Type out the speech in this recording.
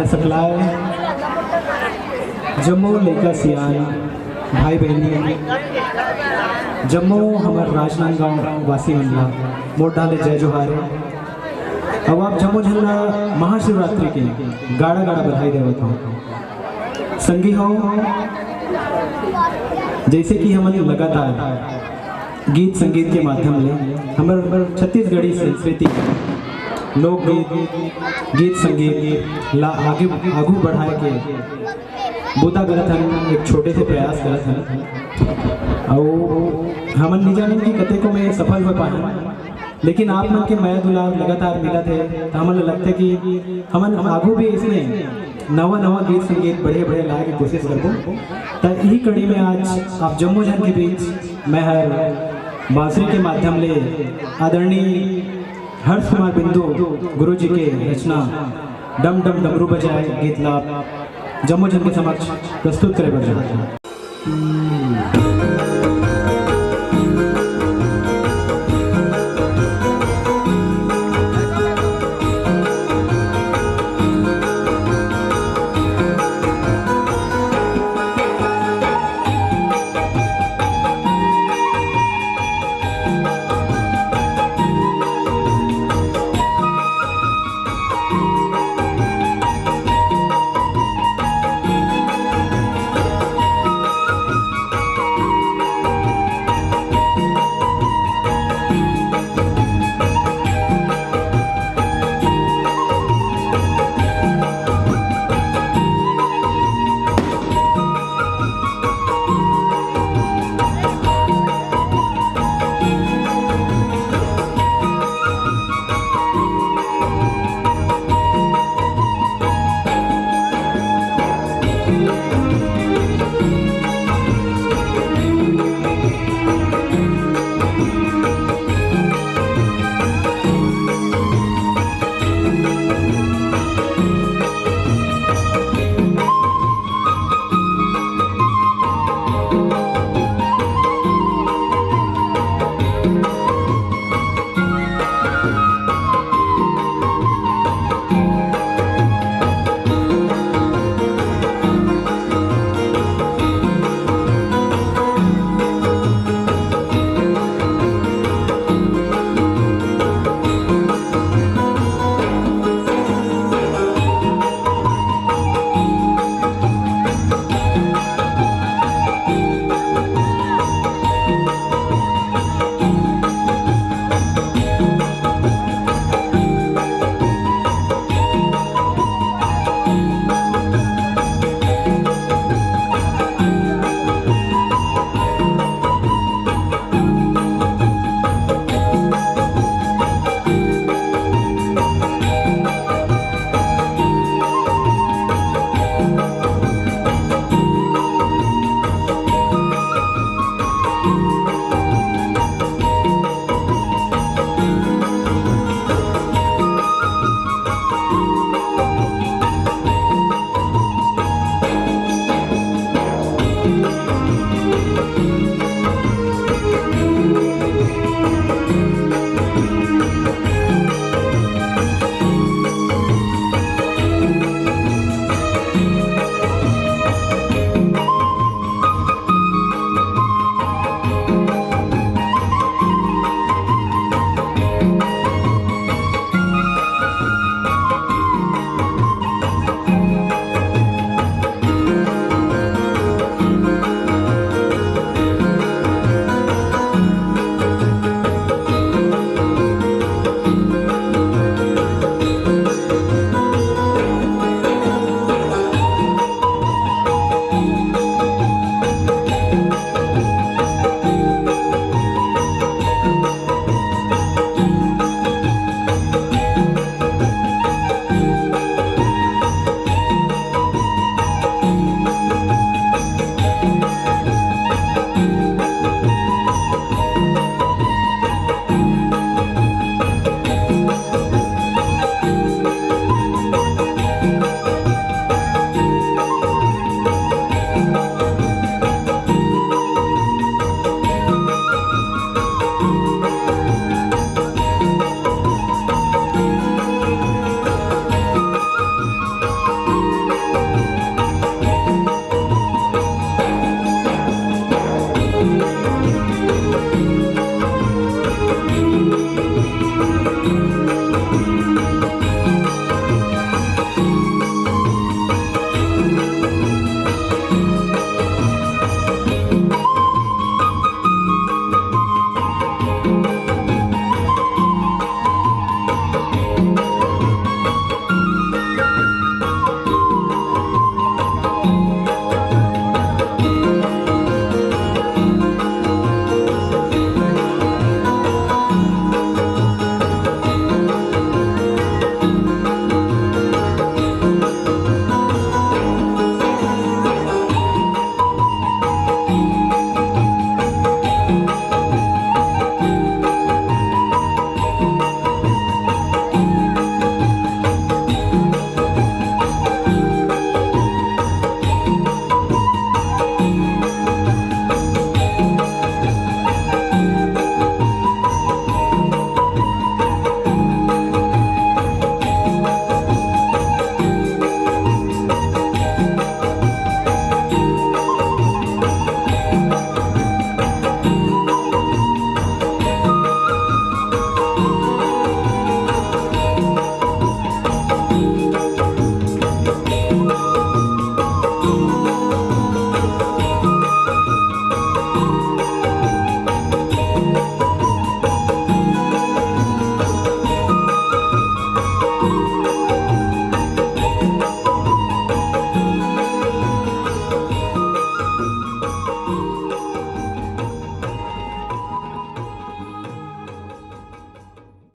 मैं सकलाए जम्मू लेकर सियान भाई बहनी जम्मू हमार राजनांदगांव वासी मंडला मोट डाले जय जोहार। अब आप जम्मू झल्ला महाशिवरात्रि के गाड़ा गाड़ा बधाई देवत हो संगी हो। जैसे कि हम लगातार गीत संगीत के माध्यम ले हमारे छत्तीसगढ़ी संस्कृति लोकगीत गीत संगीत ला आगे आगू बढ़ाए के बूता करत हन, एक छोटे से प्रयास करत हन और हमन नहीं जाने कि कते को में सफल हो पाए, लेकिन आप मन के माया दुलार लगातार मिलत है तो हमन लगता कि हमन आगू भी इसमें नवा नवा गीत संगीत बढ़िया बढ़िया लाए की कोशिश करबो। तो यही कड़ी में आज आप जम्मू जन के बीच मैं हर बांसुरी के माध्यम ले आदरणीय हर्ष कुमार बिंदु गुरु जी के रचना डम डम डमरू बजाए गीत लाभ जम्मू जन के समक्ष प्रस्तुत करे बर।